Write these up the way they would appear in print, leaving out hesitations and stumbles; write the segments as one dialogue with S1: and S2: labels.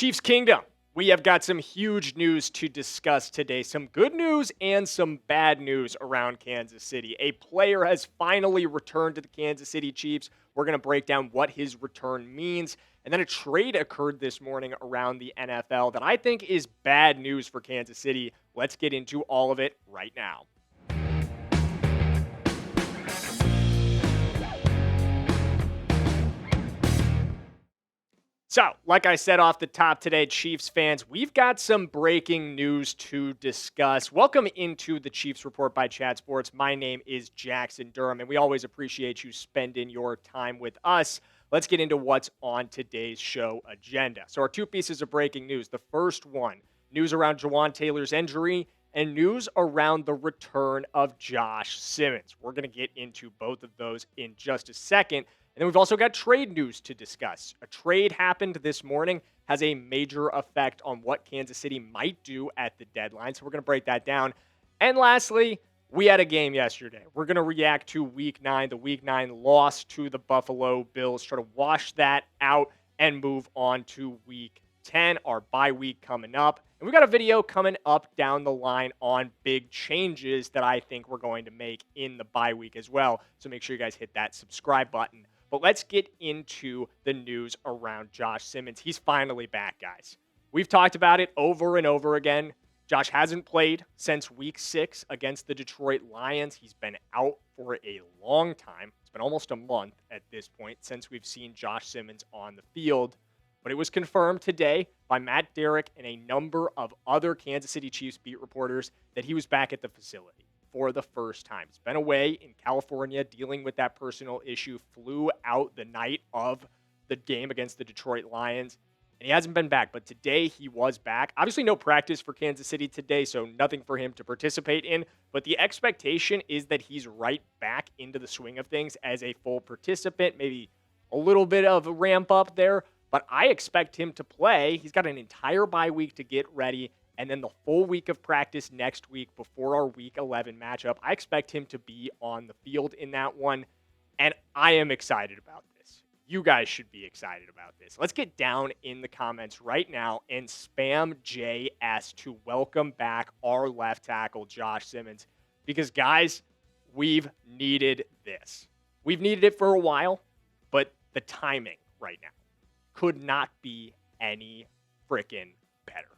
S1: Chiefs Kingdom, we have got some huge news to discuss today. Some good news and some bad news around Kansas City. A player has finally returned to the Kansas City Chiefs. We're going to break down what his return means. And then a trade occurred this morning around the NFL that I think is bad news for Kansas City. Let's get into all of it right now. So, like I said off the top today, Chiefs fans, we've got some breaking news to discuss. Welcome into the Chiefs Report by Chat Sports. My name is Jackson Durham, and we always appreciate you spending your time with us. Let's get into what's on today's show agenda. So, our two pieces of breaking news. The first one, news around Jawaan Taylor's injury, and news around the return of Josh Simmons. We're going to get into both of those in just a second. And then we've also got trade news to discuss. A trade happened this morning, has a major effect on what Kansas City might do at the deadline. So we're going to break that down. And lastly, we had a game yesterday. We're going to react to Week 9, the Week 9 loss to the Buffalo Bills, try to wash that out and move on to Week 10, our bye week coming up. And we got a video coming up down the line on big changes that I think we're going to make in the bye week as well. So make sure you guys hit that subscribe button. But let's get into the news around Josh Simmons. He's finally back, guys. We've talked about it over and over again. Josh hasn't played since Week 6 against the Detroit Lions. He's been out for a long time. It's been almost a month at this point since we've seen Josh Simmons on the field. But it was confirmed today by Matt Derrick and a number of other Kansas City Chiefs beat reporters that he was back at the facility for the first time. He's been away in California dealing with that personal issue, flew out the night of the game against the Detroit Lions, and he hasn't been back. But today he was back. Obviously no practice for Kansas City today, so nothing for him to participate in. But the expectation is that he's right back into the swing of things as a full participant, maybe a little bit of a ramp up there. But I expect him to play. He's got an entire bye week to get ready, and then the full week of practice next week before our Week 11 matchup. I expect him to be on the field in that one, and I am excited about this. You guys should be excited about this. Let's get down in the comments right now and spam JS to welcome back our left tackle, Josh Simmons, because, guys, we've needed this. We've needed it for a while, but the timing right now could not be any freaking better.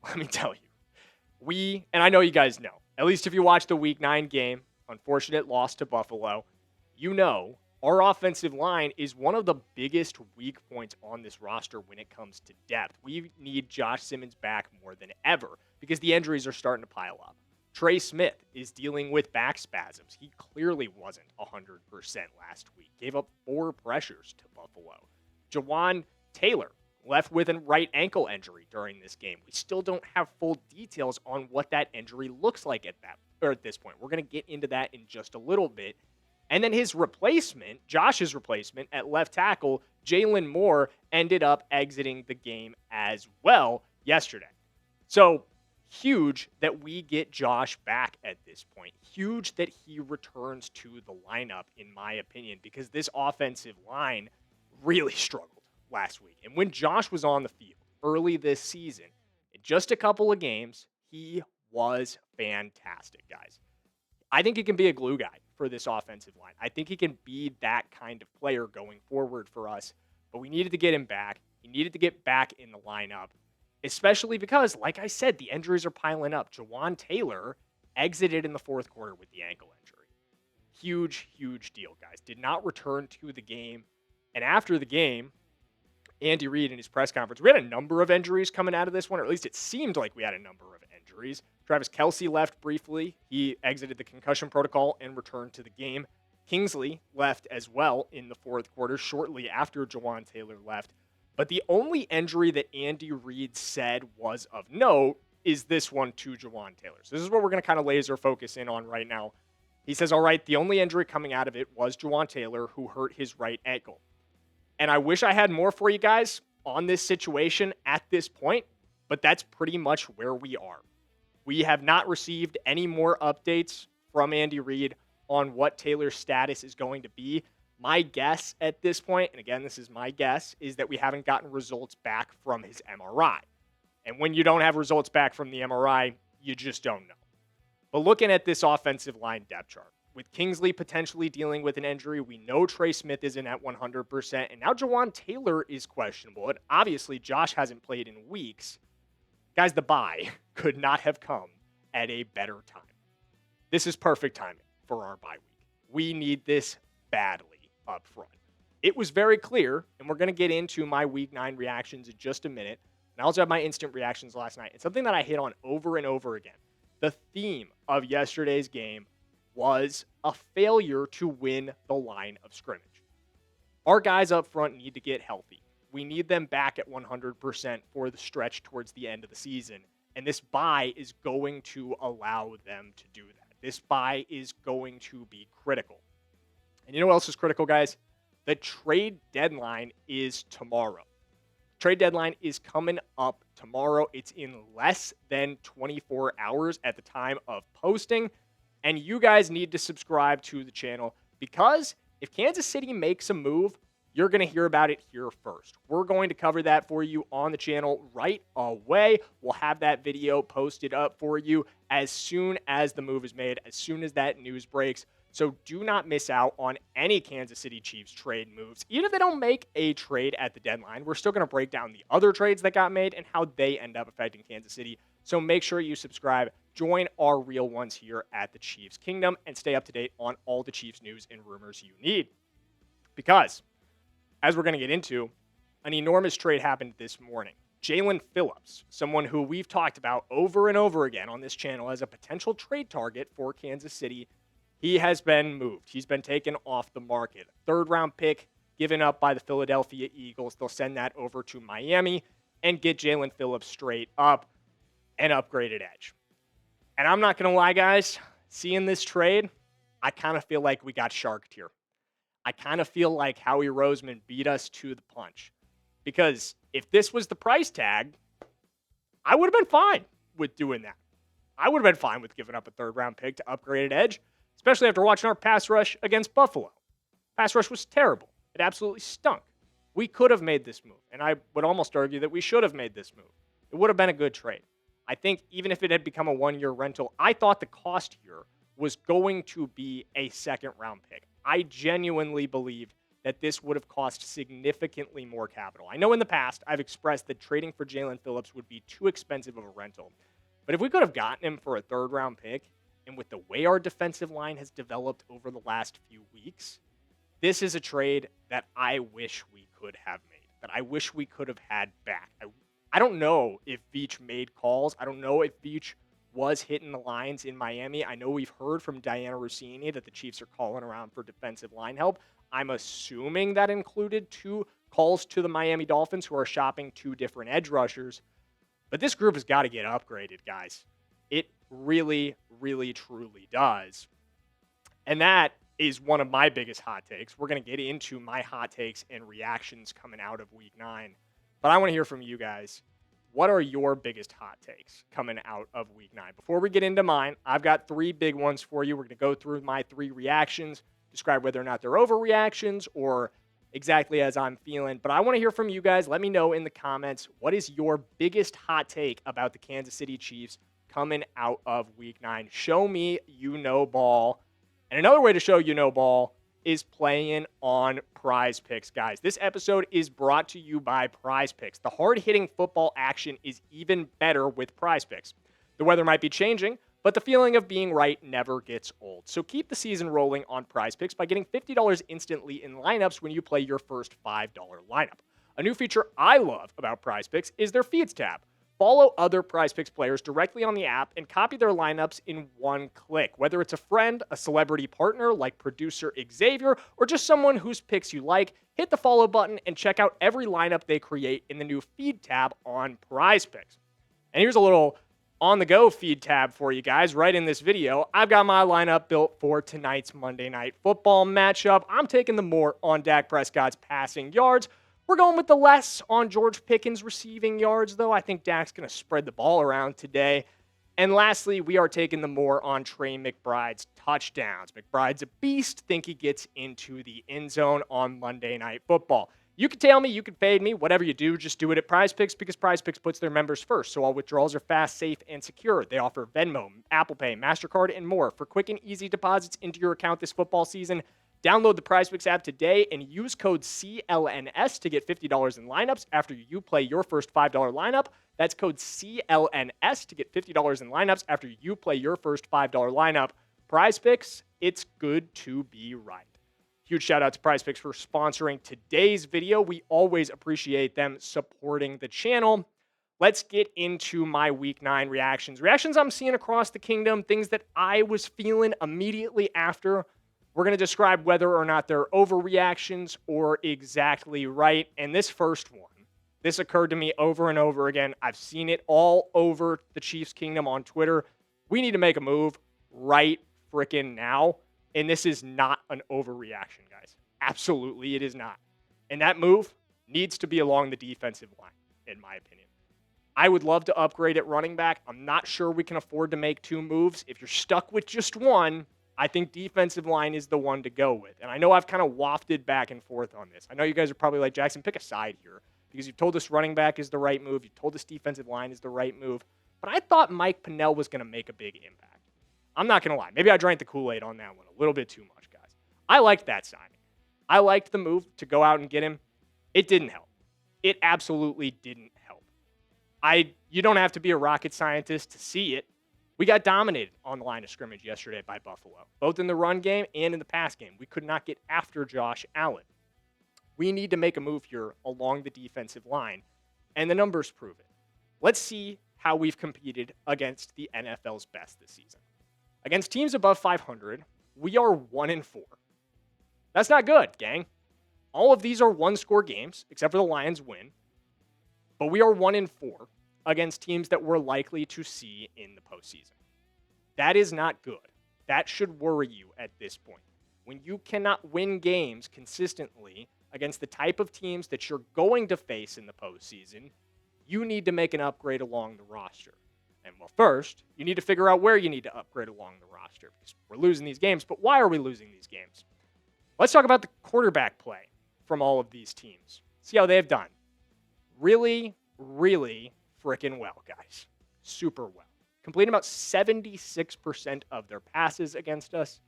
S1: Let me tell you. And I know you guys know, at least if you watch the Week 9 game, unfortunate loss to Buffalo, you know our offensive line is one of the biggest weak points on this roster when it comes to depth. We need Josh Simmons back more than ever because the injuries are starting to pile up. Trey Smith is dealing with back spasms. He clearly wasn't 100% last week. Gave up 4 pressures to Buffalo. Jawaan Taylor left with a right ankle injury during this game. We still don't have full details on what that injury looks like at this point. We're going to get into that in just a little bit. And then his replacement, Josh's replacement at left tackle, Jalen Moore, ended up exiting the game as well yesterday. So huge that we get Josh back at this point. Huge that he returns to the lineup, in my opinion, because this offensive line really struggled last week. And when Josh was on the field early this season, in just a couple of games, he was fantastic, guys. I think he can be a glue guy for this offensive line. I think he can be that kind of player going forward for us, but we needed to get him back. He needed to get back in the lineup, especially because, like I said, the injuries are piling up. Jawaan Taylor exited in the fourth quarter with the ankle injury. Huge, huge deal, guys. Did not return to the game. And after the game, Andy Reid in his press conference, we had a number of injuries coming out of this one, or at least it seemed like we had a number of injuries. Travis Kelce left briefly. He exited the concussion protocol and returned to the game. Kingsley left as well in the fourth quarter, shortly after Jawaan Taylor left. But the only injury that Andy Reid said was of note is this one to Jawaan Taylor. So this is what we're going to kind of laser focus in on right now. He says, all right, the only injury coming out of it was Jawaan Taylor, who hurt his right ankle. And I wish I had more for you guys on this situation at this point, but that's pretty much where we are. We have not received any more updates from Andy Reid on what Taylor's status is going to be. My guess at this point, and again, this is my guess, is that we haven't gotten results back from his MRI. And when you don't have results back from the MRI, you just don't know. But looking at this offensive line depth chart, with Kingsley potentially dealing with an injury, we know Trey Smith isn't at 100%, and now Jawan Taylor is questionable. And obviously, Josh hasn't played in weeks. Guys, the bye could not have come at a better time. This is perfect timing for our bye week. We need this badly up front. It was very clear, and we're going to get into my Week 9 reactions in just a minute. And I also have my instant reactions last night. It's something that I hit on over and over again. The theme of yesterday's game was a failure to win the line of scrimmage. Our guys up front need to get healthy. We need them back at 100% for the stretch towards the end of the season. And this bye is going to allow them to do that. This bye is going to be critical. And you know what else is critical, guys? The trade deadline is tomorrow. Trade deadline is coming up tomorrow. It's in less than 24 hours at the time of posting. And you guys need to subscribe to the channel because if Kansas City makes a move, you're going to hear about it here first. We're going to cover that for you on the channel right away. We'll have that video posted up for you as soon as the move is made, as soon as that news breaks. So do not miss out on any Kansas City Chiefs trade moves. Even if they don't make a trade at the deadline, we're still going to break down the other trades that got made and how they end up affecting Kansas City. So make sure you subscribe, join our real ones here at the Chiefs Kingdom, and stay up to date on all the Chiefs news and rumors you need. Because, as we're going to get into, an enormous trade happened this morning. Jalen Phillips, someone who we've talked about over and over again on this channel as a potential trade target for Kansas City, he has been moved. He's been taken off the market. Third-round pick given up by the Philadelphia Eagles. They'll send that over to Miami and get Jalen Phillips straight up an upgraded edge. And I'm not going to lie, guys, seeing this trade, I kind of feel like we got sharked here. I kind of feel like Howie Roseman beat us to the punch. Because if this was the price tag, I would have been fine with doing that. I would have been fine with giving up a third-round pick to upgrade an edge, especially after watching our pass rush against Buffalo. Pass rush was terrible. It absolutely stunk. We could have made this move, and I would almost argue that we should have made this move. It would have been a good trade. I think even if it had become a one-year rental, I thought the cost here was going to be a second-round pick. I genuinely believed that this would have cost significantly more capital. I know in the past I've expressed that trading for Jalen Phillips would be too expensive of a rental. But if we could have gotten him for a third-round pick, and with the way our defensive line has developed over the last few weeks, this is a trade that I wish we could have made, that I wish we could have had back. I don't know if Veach made calls. I don't know if Veach was hitting the lines in Miami. I know we've heard from Diana Rossini that the Chiefs are calling around for defensive line help. I'm assuming that included 2 calls to the Miami Dolphins, who are shopping 2 different edge rushers. But this group has got to get upgraded, guys. It really, really, truly does. And that is one of my biggest hot takes. We're going to get into my hot takes and reactions coming out of Week 9. But I want to hear from you guys. What are your biggest hot takes coming out of Week 9? Before we get into mine, I've got 3 big ones for you. We're going to go through my 3 reactions, describe whether or not they're overreactions or exactly as I'm feeling. But I want to hear from you guys. Let me know in the comments, what is your biggest hot take about the Kansas City Chiefs coming out of Week 9? Show me you know ball. And another way to show you know ball is playing on Prize Picks, guys. This episode is brought to you by Prize Picks. The hard-hitting football action is even better with Prize Picks. The weather might be changing, but the feeling of being right never gets old. So keep the season rolling on Prize Picks by getting $50 instantly in lineups when you play your first $5 lineup. A new feature I love about Prize Picks is their Feeds tab. Follow other Prize Picks players directly on the app and copy their lineups in one click. Whether it's a friend, a celebrity partner like producer Xavier, or just someone whose picks you like, hit the follow button and check out every lineup they create in the new Feed tab on Prize Picks. And here's a little on-the-go Feed tab for you guys right in this video. I've got my lineup built for tonight's Monday Night Football matchup. I'm taking the more on Dak Prescott's passing yards. We're going with the less on George Pickens' receiving yards, though. I think Dak's going to spread the ball around today. And lastly, we are taking the more on Trey McBride's touchdowns. McBride's a beast. Think he gets into the end zone on Monday Night Football. You can tail me, you can fade me, whatever you do, just do it at PrizePicks because PrizePicks puts their members first. So all withdrawals are fast, safe, and secure. They offer Venmo, Apple Pay, MasterCard, and more. For quick and easy deposits into your account this football season, download the PrizePicks app today and use code CLNS to get $50 in lineups after you play your first $5 lineup. That's code CLNS to get $50 in lineups after you play your first $5 lineup. PrizePicks, it's good to be right. Huge shout out to PrizePicks for sponsoring today's video. We always appreciate them supporting the channel. Let's get into my Week 9 reactions. Reactions I'm seeing across the kingdom, things that I was feeling immediately after. We're going to describe whether or not they're overreactions or exactly right. And this first one, this occurred to me over and over again. I've seen it all over the Chiefs Kingdom on Twitter. We need to make a move right frickin' now. And this is not an overreaction, guys. Absolutely, it is not. And that move needs to be along the defensive line, in my opinion. I would love to upgrade at running back. I'm not sure we can afford to make two moves. If you're stuck with just one, I think defensive line is the one to go with. And I know I've kind of wafted back and forth on this. I know you guys are probably like, Jackson, pick a side here. Because you've told us running back is the right move. You've told us defensive line is the right move. But I thought Mike Pennell was going to make a big impact. I'm not going to lie. Maybe I drank the Kool-Aid on that one a little bit too much, guys. I liked that signing. I liked the move to go out and get him. It didn't help. It absolutely didn't help. You don't have to be a rocket scientist to see it. We got dominated on the line of scrimmage yesterday by Buffalo, both in the run game and in the pass game. We could not get after Josh Allen. We need to make a move here along the defensive line, and the numbers prove it. Let's see how we've competed against the NFL's best this season. Against teams above 500, we are 1-4. That's not good, gang. All of these are one-score games, except for the Lions win. But we are 1-4 against teams that we're likely to see in the postseason. That is not good. That should worry you at this point. When you cannot win games consistently against the type of teams that you're going to face in the postseason, you need to make an upgrade along the roster. And well, first, you need to figure out where you need to upgrade along the roster because we're losing these games. But why are we losing these games? Let's talk about the quarterback play from all of these teams. See how they've done. Really, really freaking well, guys. Super well. Completing about 76% of their passes against us.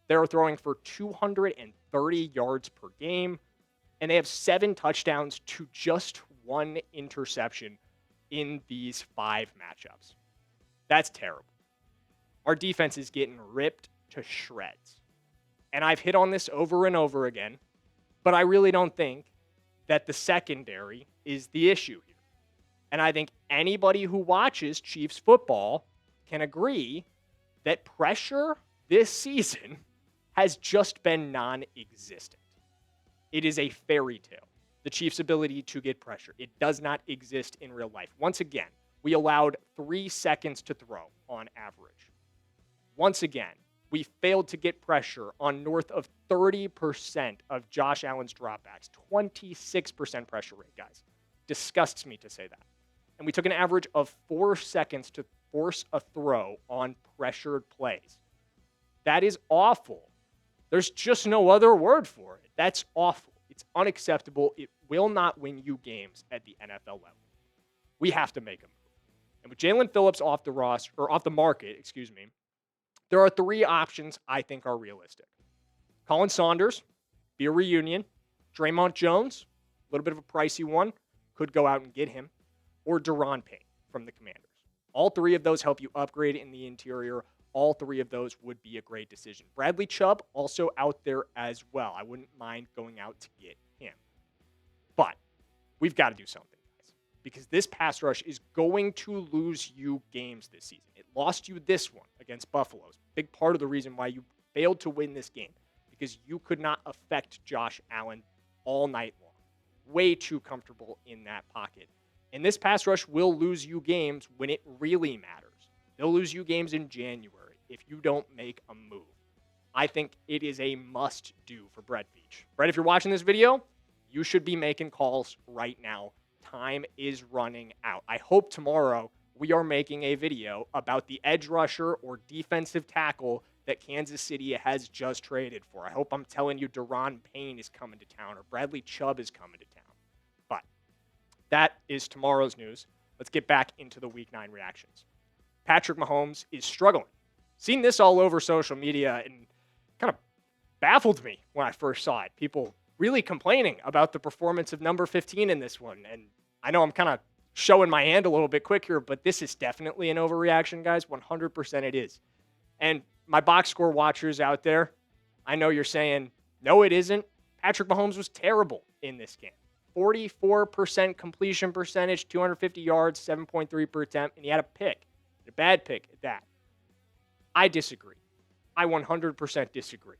S1: They're throwing for 230 yards per game. And they have 7 touchdowns to just 1 interception in these 5 matchups. That's terrible. Our defense is getting ripped to shreds. And I've hit on this over and over again, but I really don't think that the secondary is the issue here. And I think anybody who watches Chiefs football can agree that pressure this season has just been non-existent. It is a fairy tale. The Chiefs' ability to get pressure. It does not exist in real life. Once again, we allowed 3 seconds to throw on average. Once again, we failed to get pressure on north of 30% of Josh Allen's dropbacks. 26% pressure rate, guys. Disgusts me to say that. And we took an average of 4 seconds to force a throw on pressured plays. That is awful. There's just no other word for it. That's awful. It's unacceptable. It will not win you games at the NFL level. We have to make a move. And with Jalen Phillips off the market, there are 3 options I think are realistic. Colin Saunders, be a reunion. Draymond Jones, a little bit of a pricey one, could go out and get him. Or Deron Payne from the Commanders. All 3 of those help you upgrade in the interior. All 3 of those would be a great decision. Bradley Chubb also out there as well. I wouldn't mind going out to get him. But we've got to do something, guys, because this pass rush is going to lose you games this season. It lost you this one against Buffalo. It's a big part of the reason why you failed to win this game, because you could not affect Josh Allen all night long. Way too comfortable in that pocket. And this pass rush will lose you games when it really matters. They'll lose you games in January if you don't make a move. I think it is a must-do for Brett Veach. Brett, if you're watching this video, you should be making calls right now. Time is running out. I hope tomorrow we are making a video about the edge rusher or defensive tackle that Kansas City has just traded for. I hope I'm telling you Daron Payne is coming to town or Bradley Chubb is coming to town. But that is tomorrow's news. Let's get back into the Week 9 reactions. Patrick Mahomes is struggling. Seen this all over social media and kind of baffled me when I first saw it. People really complaining about the performance of number 15 in this one. And I know I'm kind of showing my hand a little bit quick here, but this is definitely an overreaction, guys. 100% it is. And my box score watchers out there, I know you're saying, no, it isn't. Patrick Mahomes was terrible in this game. 44% completion percentage, 250 yards, 7.3 per attempt, and he had a pick, a bad pick at that. I disagree. I 100% disagree.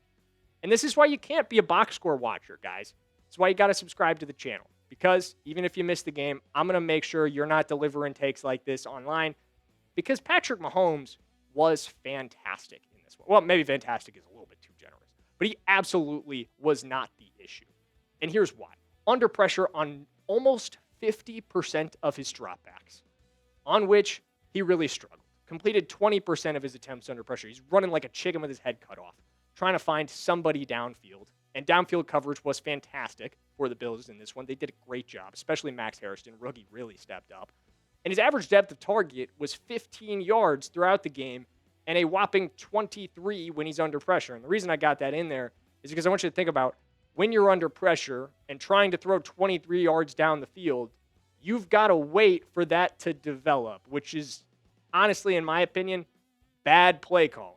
S1: And this is why you can't be a box score watcher, guys. It's why you got to subscribe to the channel. Because even if you miss the game, I'm going to make sure you're not delivering takes like this online. Because Patrick Mahomes was fantastic in this one. Well, maybe fantastic is a little bit too generous. But he absolutely was not the issue. And here's why. Under pressure on almost 50% of his dropbacks, on which he really struggled. Completed 20% of his attempts under pressure. He's running like a chicken with his head cut off, trying to find somebody downfield. And downfield coverage was fantastic for the Bills in this one. They did a great job, especially Max Harrison. Rookie really stepped up. And his average depth of target was 15 yards throughout the game and a whopping 23 when he's under pressure. And the reason I got that in there is because I want you to think about when you're under pressure and trying to throw 23 yards down the field, you've got to wait for that to develop, which is, honestly, in my opinion, bad play calling.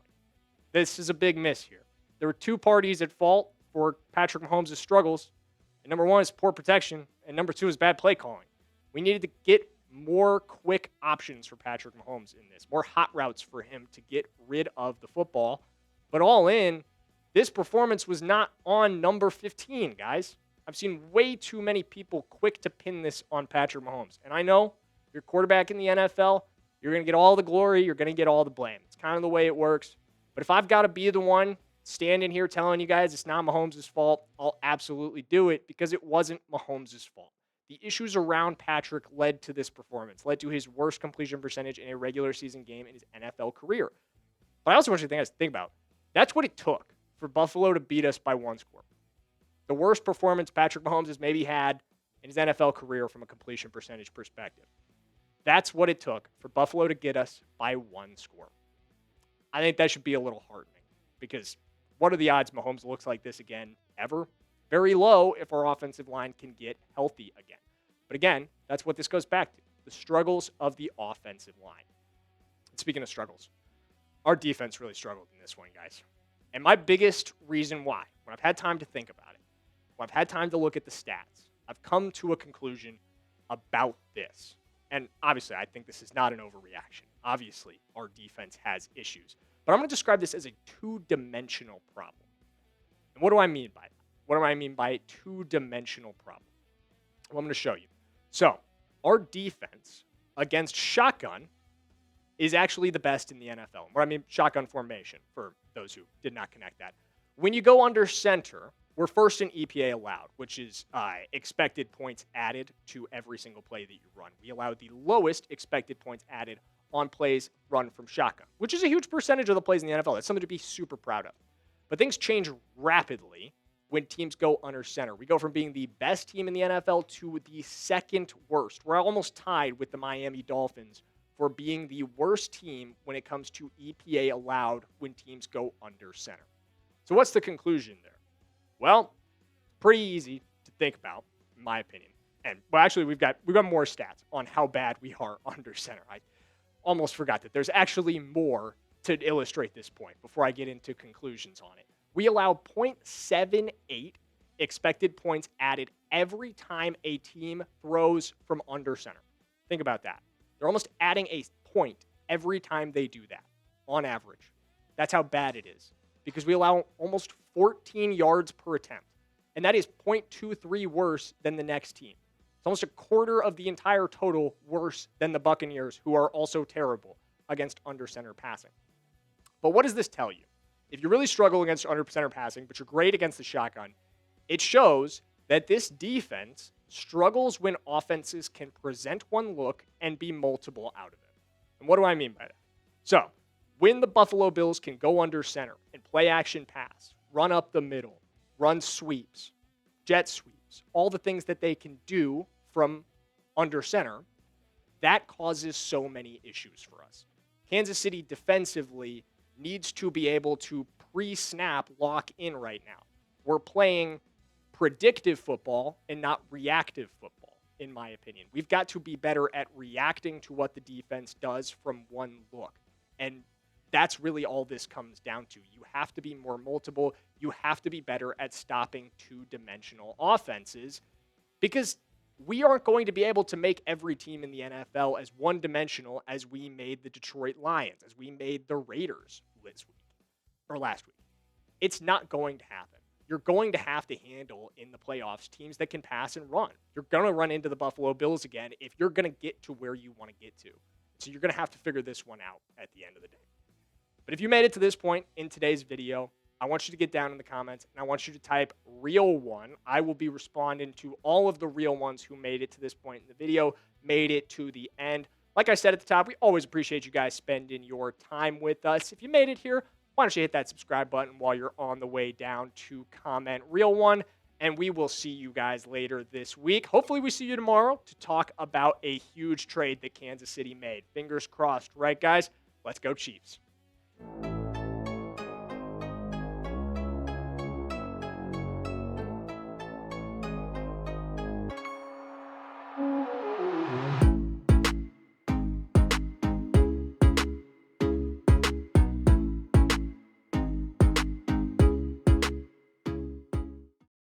S1: This is a big miss here. There were two parties at fault for Patrick Mahomes' struggles. And number one is poor protection, and number two is bad play calling. We needed to get more quick options for Patrick Mahomes in this, more hot routes for him to get rid of the football. But all in, this performance was not on number 15, guys. I've seen way too many people quick to pin this on Patrick Mahomes. And I know you're quarterback in the NFL, you're going to get all the glory, you're going to get all the blame. It's kind of the way it works. But if I've got to be the one standing here telling you guys it's not Mahomes' fault, I'll absolutely do it because it wasn't Mahomes' fault. The issues around Patrick led to this performance, led to his worst completion percentage in a regular season game in his NFL career. But I also want you to think about, that's what it took for Buffalo to beat us by one score. The worst performance Patrick Mahomes has maybe had in his NFL career from a completion percentage perspective. That's what it took for Buffalo to get us by one score. I think that should be a little heartening because what are the odds Mahomes looks like this again ever? Very low if our offensive line can get healthy again. But again, that's what this goes back to, the struggles of the offensive line. And speaking of struggles, our defense really struggled in this one, guys. And my biggest reason why, when I've had time to think about it, when I've had time to look at the stats, I've come to a conclusion about this. And obviously, I think this is not an overreaction. Obviously, our defense has issues. But I'm going to describe this as a two-dimensional problem. And what do I mean by that? What do I mean by a two-dimensional problem? Well, I'm going to show you. So, our defense against shotgun is actually the best in the NFL. What I mean, shotgun formation, for those who did not connect that. When you go under center, we're first in EPA allowed, which is expected points added to every single play that you run. We allow the lowest expected points added on plays run from shotgun, which is a huge percentage of the plays in the NFL. That's something to be super proud of. But things change rapidly when teams go under center. We go from being the best team in the NFL to the second worst. We're almost tied with the Miami Dolphins for being the worst team when it comes to EPA allowed when teams go under center. So what's the conclusion there? Well, pretty easy to think about, in my opinion. And well, actually, we've got more stats on how bad we are under center. I almost forgot that there's actually more to illustrate this point before I get into conclusions on it. We allow 0.78 expected points added every time a team throws from under center. Think about that. They're almost adding a point every time they do that, on average. That's how bad it is, because we allow almost 14 yards per attempt, and that is 0.23 worse than the next team. It's almost a quarter of the entire total worse than the Buccaneers, who are also terrible against under center passing. But what does this tell you? If you really struggle against under center passing, but you're great against the shotgun, it shows that this defense struggles when offenses can present one look and be multiple out of it. And what do I mean by that? So, when the Buffalo Bills can go under center and play action pass, run up the middle, run sweeps, jet sweeps, all the things that they can do from under center, that causes so many issues for us. Kansas City defensively needs to be able to pre-snap lock in right now. We're playing predictive football and not reactive football, in my opinion. We've got to be better at reacting to what the defense does from one look. And that's really all this comes down to. You have to be more multiple. You have to be better at stopping two-dimensional offenses because we aren't going to be able to make every team in the NFL as one-dimensional as we made the Detroit Lions, as we made the Raiders this week or last week. It's not going to happen. You're going to have to handle in the playoffs teams that can pass and run. You're going to run into the Buffalo Bills again if you're going to get to where you want to get to. So you're going to have to figure this one out at the end of the day. But if you made it to this point in today's video, I want you to get down in the comments and I want you to type real one. I will be responding to all of the real ones who made it to this point in the video, made it to the end. Like I said at the top, we always appreciate you guys spending your time with us. If you made it here, why don't you hit that subscribe button while you're on the way down to comment real one, and we will see you guys later this week. Hopefully we see you tomorrow to talk about a huge trade that Kansas City made. Fingers crossed, right, guys? Let's go Chiefs.